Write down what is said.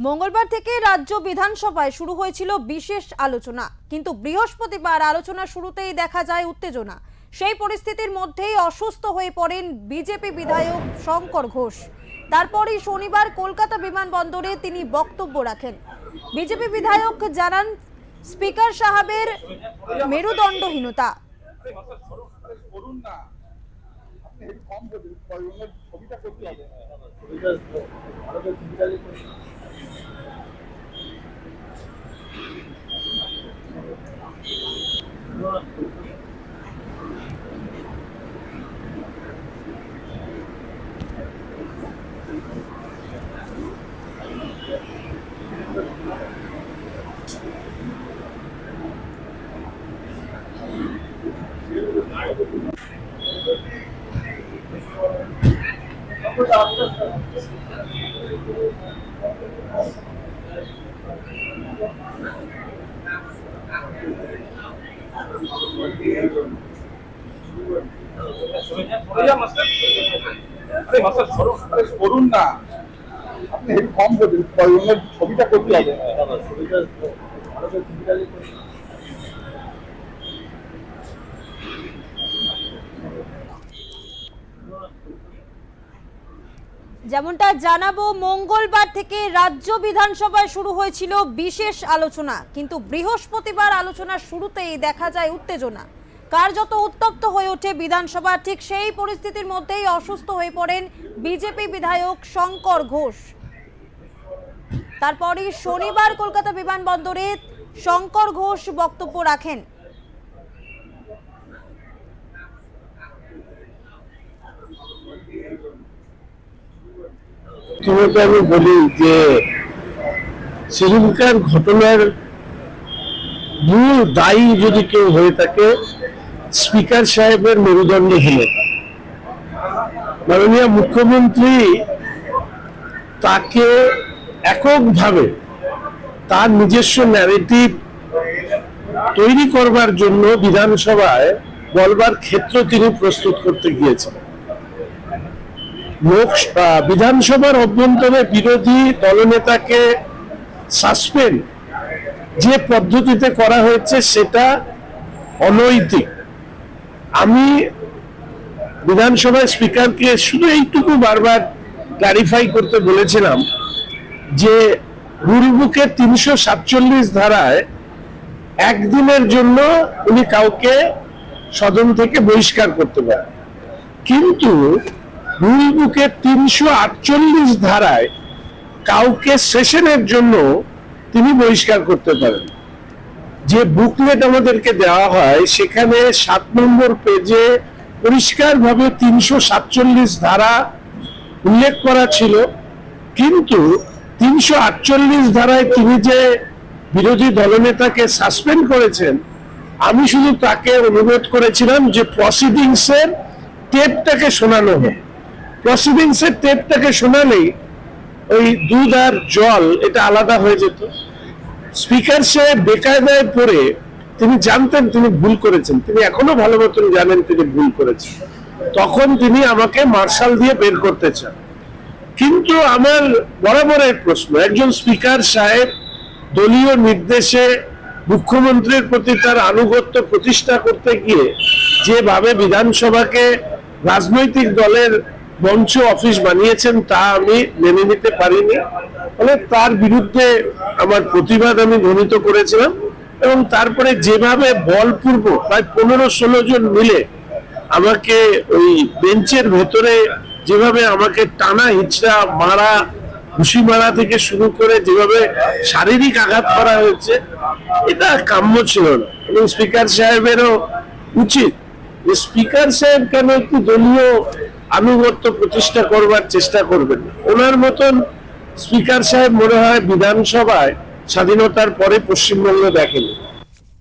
মঙ্গলবার থেকে রাজ্য বিধানসভায় শুরু হয়েছিল বিশেষ আলোচনা, কিন্তু বৃহস্পতিবার আলোচনা শুরুতেই দেখা যায় উত্তেজনা। সেই পরিস্থিতির মধ্যেই অসুস্থ হয়ে পড়েন বিজেপি বিধায়ক শঙ্কর ঘোষ। তারপরই শনিবার কলকাতা বিমানবন্দরে তিনি বক্তব্য রাখেন। বিজেপি বিধায়ক জানান, স্পিকার সাহেবের মেরুদণ্ডহীনতা। করুন না, আপনি কম ছবিটা করতে হবে। যেমনটা জানাবো, মঙ্গলবার থেকে রাজ্য বিধানসভায় শুরু হয়েছিল বিশেষ আলোচনা, কিন্তু বৃহস্পতিবার আলোচনার শুরুতেই দেখা যায় উত্তেজনা। কার্যত উত্তপ্ত হয়ে ওঠে বিধানসভা। ঠিক সেই পরিস্থিতির মধ্যেই অসুস্থ হয়ে পড়েন বিজেপি বিধায়ক শঙ্কর ঘোষ। তারপরই শনিবার কলকাতা বিমানবন্দরে শঙ্কর ঘোষ বক্তব্য রাখেন। আমি বলি যে সেদিনকার ঘটনার মূল দায়ী যদি কেউ হয়ে থাকে, স্পিকার সাহেবের মেরুদণ্ডহীনতা। মাননীয় মুখ্যমন্ত্রী তাকে এককভাবে তার নিজস্ব ন্যারেটিভ তৈরি করবার জন্য বিধানসভায় বলবার ক্ষেত্র তিনি প্রস্তুত করতে গিয়েছেন। বিধানসভার অভ্যন্তরে বিরোধী দলনেতাকে সাসপেন্ড যে পদ্ধতিতে করা হয়েছে সেটা অনৈতিক। আমি বিধানসভার স্পিকারকে শুধু এইটুকু বারবার ক্লারিফাই করতে বলেছিলাম যে রুলবুকের 347 ধারায় একদিনের জন্য উনি কাউকে সদন থেকে বহিষ্কার করতে পারেন, কিন্তু রুলবুকের 348 ধারায় কাউকে সেশনের জন্য তিনি বহিষ্কার করতে পারেন। যে বুকলেট আমাদেরকে দেওয়া হয় সেখানে 7 নম্বর পেজে পরিষ্কারভাবে 347 ধারা উল্লেখ করা ছিল, কিন্তু 348 ধারায় তিনি যে বিরোধী দলনেতাকে সাসপেন্ড করেছেন, আমি শুধু তাকে অনুরোধ করেছিলাম যে প্রসিডিংসের টেপটাকে শোনানো হোক। প্রসিডিংসের টেপটাকে শোনালেই ওই দুধ আর জল এটা আলাদা হয়ে যেত। স্পিকার সাহেব বেকায়দায় পড়ে তিনি জানতেন তিনি ভুল করেছেন, তিনি এখনো ভালো মতন জানেন তিনি ভুল করেছেন, তখন তিনি আমাকে মার্শাল দিয়ে বের করতে চান। কিন্তু আমার বরাবরের প্রশ্ন, একজন স্পিকার সাহেব দলীয় নির্দেশে মুখ্যমন্ত্রীর প্রতি তার আনুগত্য প্রতিষ্ঠা করতে গিয়ে যেভাবে বিধানসভাকে রাজনৈতিক দলের মঞ্চ অফিস বানিয়েছেন তা আমি মেনে নিতে পারিনি। ফলে তার বিরুদ্ধে আমার প্রতিবাদ আমি ধ্বনিত করেছিলাম, এবং তারপরে যেভাবে বলপূর্বক প্রায় 15-16 জন মিলে আমাকে ওই বেঞ্চের ভেতরে যেভাবে আমাকে টানা হিচড়া মারা, ঘুষি মারা থেকে শুরু করে যেভাবে শারীরিক আঘাত করা হয়েছে, এটা কাম্য ছিল না। এবং স্পিকার সাহেবেরও উচিত যে স্পিকার সাহেব কেন একটু দলীয় আনুগত্য প্রতিষ্ঠা করবার চেষ্টা করবেন। ওনার মতন স্পিকার সাহেব মনে হয় বিধানসভায় স্বাধীনতার পরে পশ্চিমবঙ্গ দেখেনি।